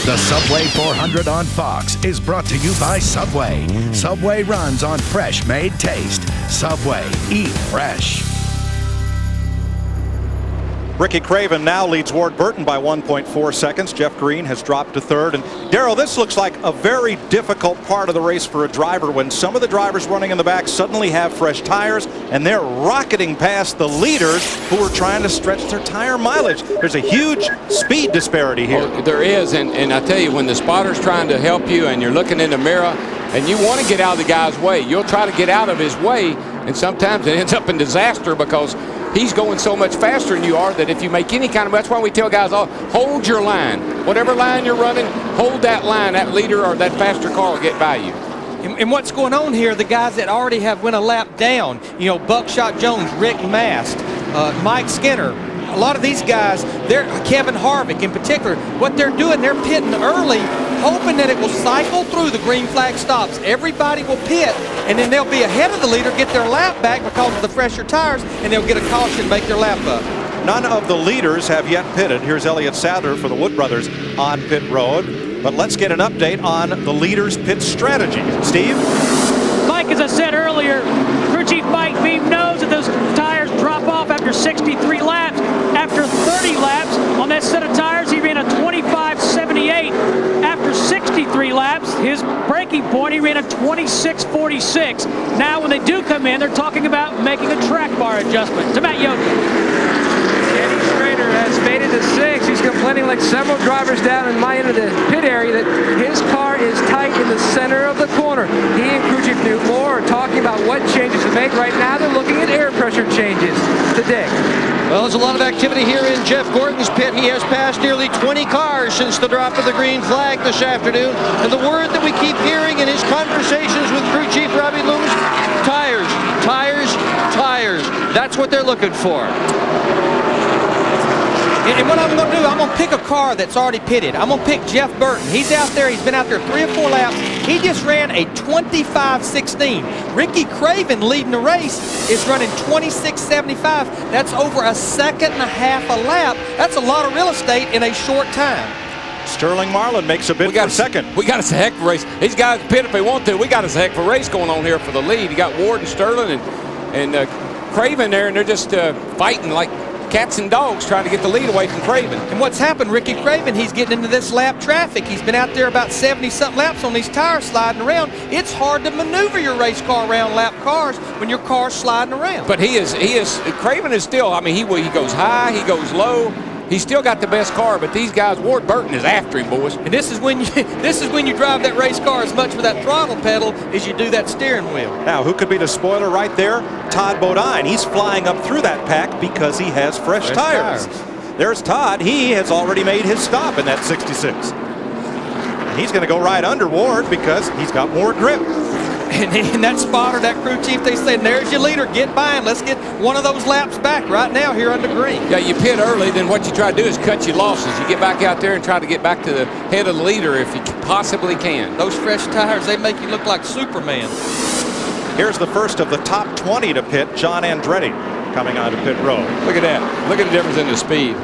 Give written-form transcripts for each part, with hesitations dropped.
The Subway 400 on Fox is brought to you by Subway. Subway runs on fresh-made taste. Subway, eat fresh. Ricky Craven now leads Ward Burton by 1.4 seconds. Jeff Green has dropped to third. And Darrell, this looks like a very difficult part of the race for a driver when some of the drivers running in the back suddenly have fresh tires and they're rocketing past the leaders who are trying to stretch their tire mileage. There's a huge speed disparity here. Oh, there is, and I tell you, when the spotter's trying to help you and you're looking in the mirror and you want to get out of the guy's way, you'll try to get out of his way, and sometimes it ends up in disaster because he's going so much faster than you are that if you make any kind of, that's why we tell guys, oh, hold your line. Whatever line you're running, hold that line. That leader or that faster car will get by you. And what's going on here, the guys that already have went a lap down, you know, Buckshot Jones, Rick Mast, Mike Skinner, a lot of these guys, Kevin Harvick in particular, what they're doing, they're pitting early, hoping that it will cycle through the green flag stops. Everybody will pit, and then they'll be ahead of the leader, get their lap back because of the fresher tires, and they'll get a caution, make their lap up. None of the leaders have yet pitted. Here's Elliott Sadler for the Wood Brothers on pit road. But let's get an update on the leaders' pit strategy. Steve? Mike, as I said earlier, crew chief Mike Beam knows that those tires drop off after 63 laps. After 30 laps on that set of tires, he ran a 25.78. After 63 laps, his breaking point, he ran a 26.46. Now, when they do come in, they're talking about making a track bar adjustment. To Matt Yoder. Has faded to 6. He's complaining like several drivers down in my end of the pit area that his car is tight in the center of the corner. He and crew chief Newmore are talking about what changes to make. Right now they're looking at air pressure changes today. Well, there's a lot of activity here in Jeff Gordon's pit. He has passed nearly 20 cars since the drop of the green flag this afternoon. And the word that we keep hearing in his conversations with crew chief Robbie Loomis, tires, tires, tires. That's what they're looking for. And what I'm going to do, I'm going to pick a car that's already pitted. I'm going to pick Jeff Burton. He's out there. He's been out there 3 or 4 laps. He just ran a 25.16. Ricky Craven, leading the race, is running 26.75. That's over a second and a half a lap. That's a lot of real estate in a short time. Sterling Marlin makes a bid for second. We got us a heck of a race. These guys pit if they want to. We got us a heck of a race going on here for the lead. You got Ward and Sterling and Craven there, and they're just fighting like cats and dogs trying to get the lead away from Craven. And what's happened, Ricky Craven, he's getting into this lap traffic. He's been out there about 70-something laps on these tires sliding around. It's hard to maneuver your race car around lap cars when your car's sliding around. But Craven is still, I mean, he goes high, he goes low. He's still got the best car, but these guys, Ward Burton is after him, boys. And this is when you drive that race car as much with that throttle pedal as you do that steering wheel. Now, who could be the spoiler right there? Todd Bodine. He's flying up through that pack because he has fresh tires. There's Todd. He has already made his stop in that 66. And he's going to go right under Ward because he's got more grip. And that spotter, that crew chief, they said, there's your leader, get by and let's get one of those laps back right now here under green. Yeah, you pit early, then what you try to do is cut your losses. You get back out there and try to get back to the head of the leader if you possibly can. Those fresh tires, they make you look like Superman. Here's the first of the top 20 to pit, John Andretti, coming onto pit road. Look at that. Look at the difference in the speed.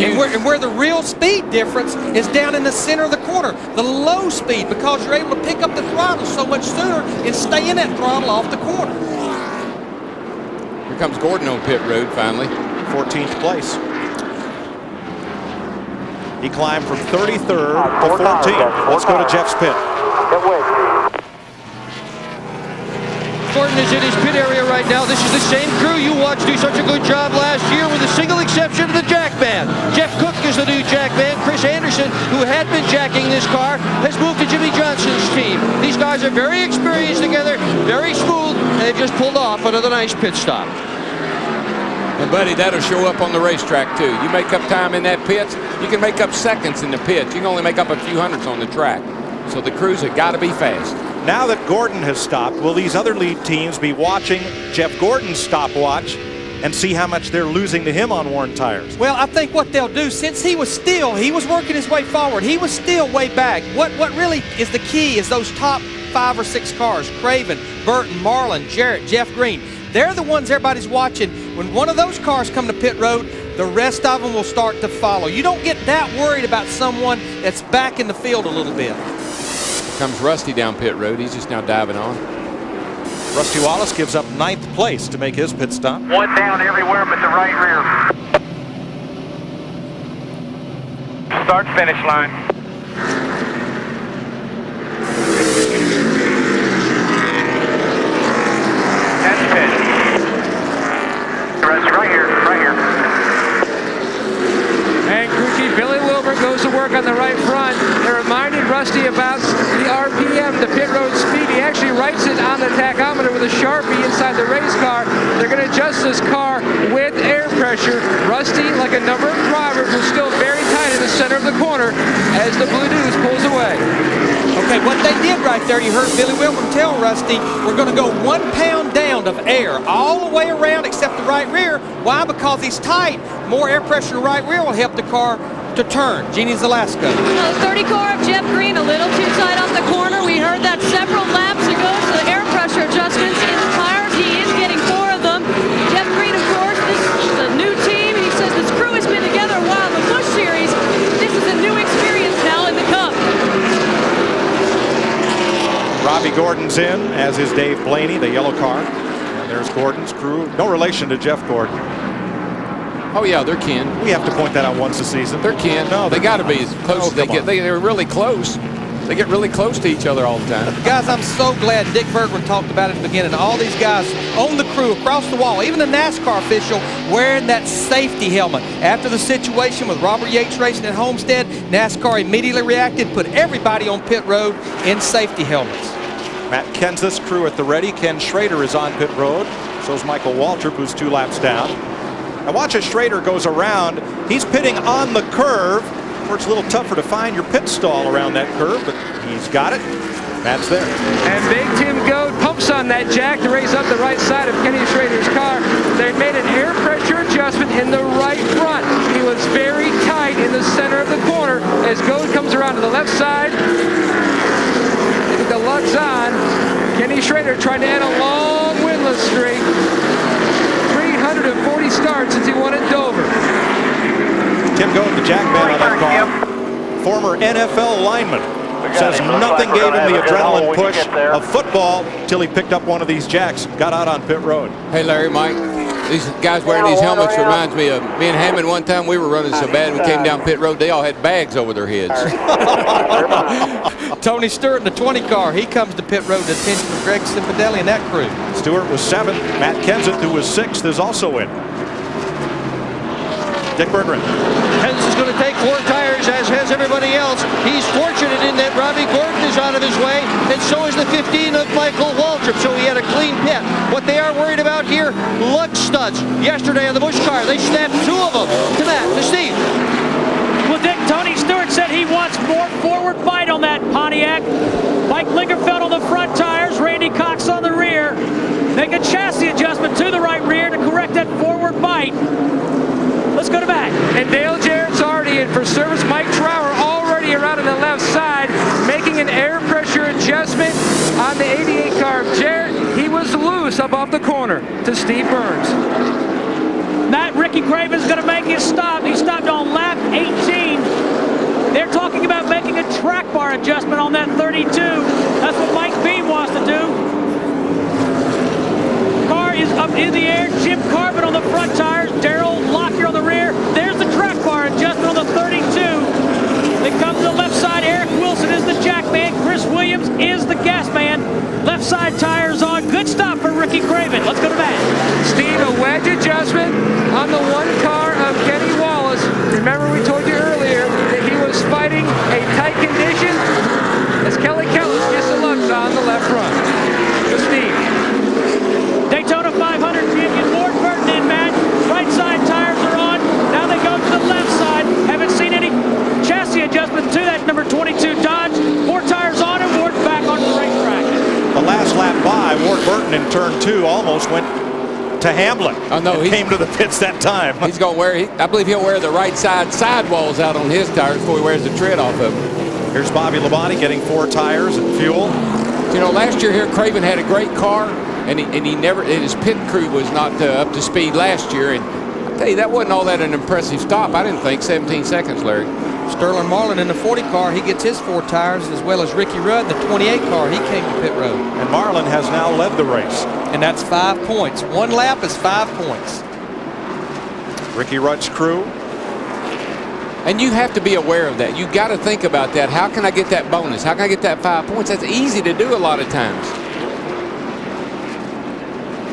And where the real speed difference is down in the center of the corner, the low speed, because you're able to pick up the throttle so much sooner and stay in that throttle off the corner. Here comes Gordon on pit road finally. 14th place. He climbed from 33rd to 14th. Let's go to Jeff's pit. Gordon is in his pit area right now. This is the same crew you watched do such a good job last year, with a single exception of the jack man. Jeff Cook is the new jack man. Chris Anderson, who had been jacking this car, has moved to Jimmy Johnson's team. These guys are very experienced together, very smooth, and they've just pulled off another nice pit stop. And buddy, that'll show up on the racetrack too. You make up time in that pit, you can make up seconds in the pit. You can only make up a few hundredths on the track. So the crews have got to be fast. Now that Gordon has stopped, will these other lead teams be watching Jeff Gordon's stopwatch and see how much they're losing to him on worn tires? Well, I think what they'll do, since he was working his way forward, he was still way back. What really is the key is those top 5 or 6 cars, Craven, Burton, Marlin, Jarrett, Jeff Green. They're the ones everybody's watching. When one of those cars come to pit road, the rest of them will start to follow. You don't get that worried about someone that's back in the field a little bit. Comes Rusty down pit road. He's just now diving on. Rusty Wallace gives up 9th place to make his pit stop. One down everywhere but the right rear. Start finish line. That's pit. Right here, right here. And crew chief Billy Wilbur goes to work on the right front. They reminded Rusty about the RPM, the pit road speed. He actually writes it on the tachometer with a Sharpie inside the race car. They're going to adjust this car with air pressure. Rusty, like a number of drivers, was still very tight in the center of the corner as the Blue Deuce pulls away. Okay, what they did right there, you heard Billy Wilbur tell Rusty, we're going to go 1 pound down of air all the way around except the right rear. Why? Because he's tight. More air pressure in the right rear will help the car to turn. Jeannie Zalaska. The 30 car of Jeff Green a little too tight on the corner. We heard that several laps ago. So the air pressure adjustments in the tires. He is getting 4 of them. Jeff Green, of course, this is a new team. He says this crew has been together a while in the Busch Series. This is a new experience now in the Cup. Robbie Gordon's in, as is Dave Blaney, the yellow car. And there's Gordon's crew. No relation to Jeff Gordon. Oh yeah, they're kin. We have to point that out once a season. They're kin. No, they got to be as close as they get. They're really close. They get really close to each other all the time. Guys, I'm so glad Dick Bergman talked about it at the beginning. All these guys on the crew across the wall, even the NASCAR official wearing that safety helmet. After the situation with Robert Yates Racing at Homestead, NASCAR immediately reacted, put everybody on pit road in safety helmets. Matt Kenseth's crew at the ready. Ken Schrader is on pit road. So's Michael Waltrip, who's 2 laps down. Now watch as Schrader goes around. He's pitting on the curve, where it's a little tougher to find your pit stall around that curve, but he's got it. Matt's there. And Big Tim Goat pumps on that jack to raise up the right side of Kenny Schrader's car. They made an air pressure adjustment in the right front. He was very tight in the center of the corner as Goat comes around to the left side. The luck's on. Kenny Schrader trying to end a long winless streak. 340 starts since he won at Dover. Tim Goat, the jackman on that car, former NFL lineman, says nothing gave him the adrenaline push of football till he picked up one of these jacks, got out on pit road. Hey Larry, Mike, these guys wearing these helmets reminds me of me and Hammond. One time we were running so bad we came down pit road, they all had bags over their heads. Tony Stewart in the 20 car, he comes to pit road to the attention of Greg Cipodelli and that crew. Stewart was 7th. Matt Kenseth, who was 6th, is also in. Dick Berggren. Kenseth is going to take 4 tires, as has everybody else. He's fortunate in that Robbie Gordon is out of his way, and so is the 15 of Michael Waltrip, so he had a clean pit. What they are worried about here, lug studs. Yesterday on the Busch car, they snapped 2 of them. To Matt, to Steve. Well, Dick, Tony Stewart said he wants more forward bite on that Pontiac. Mike Lingerfeld on the front tires, Randy Cox on the rear. Make a chassis adjustment to the right rear to correct that forward bite. Let's go to Matt. And Dale Jarrett's already in for service. Mike Trower already around on the left side, making an air pressure adjustment on the 88 car of Jarrett. He was loose up off the corner to Steve Burns. Matt, Ricky Craven's going to make his stop. He stopped on lap 18. They're talking about making a track bar adjustment on that 32. That's what Mike Beam wants to do. Car is up in the air. Jim Carbon on the front tires. Darrell Lockyer on the rear. There's the track bar adjustment on the 32. They come to the left side. Eric Wilson is the jack man. Chris Williams is the gas man. Left side tires on. Good stop for Ricky Craven. Let's go to Matt. Steve, a wedge adjustment on the 1 car of Kenny Wallace. Remember we told you earlier that he was fighting a tight condition as Kelly Kellis gets the looks on the left front. To Steve. Daytona 500 champion Ward Burton in, Matt. Right side tires are on. Now they go to the left side. Haven't seen any chassis adjustment to that number 22 Dodge. 4 tires on and Ward back on the racetrack. The last lap by, Ward Burton in turn 2 almost went to Hamlin. Oh no, he came to the pits that time. He's going to wear, I believe he'll wear the right side sidewalls out on his tires before he wears the tread off of them. Here's Bobby Labonte getting 4 tires and fuel. You know, last year here, Craven had a great car, and he never, his pit crew was not up to speed last year, and tell you, that wasn't all that an impressive stop. I didn't think 17 seconds, Larry. Sterling Marlin in the 40 car, he gets his 4 tires, as well as Ricky Rudd in the 28 car. He came to pit road. And Marlin has now led the race. And that's 5 points. 1 lap is 5 points. Ricky Rudd's crew. And you have to be aware of that. You've got to think about that. How can I get that bonus? How can I get that 5 points? That's easy to do a lot of times.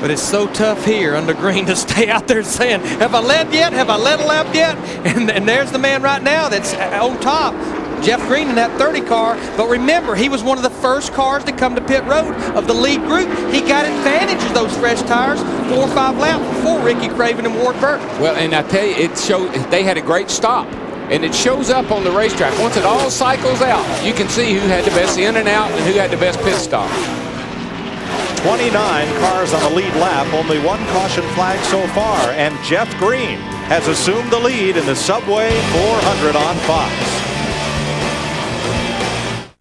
But it's so tough here under green to stay out there saying, have I led yet? Have I led a lap yet? And there's the man right now that's on top, Jeff Green in that 30 car. But remember, he was one of the first cars to come to pit road of the lead group. He got advantage of those fresh tires 4 or 5 laps before Ricky Craven and Ward Burton. Well, and I tell you, it showed they had a great stop. And it shows up on the racetrack. Once it all cycles out, you can see who had the best in and out and who had the best pit stop. 29 cars on the lead lap, only 1 caution flag so far, and Jeff Green has assumed the lead in the Subway 400 on Fox.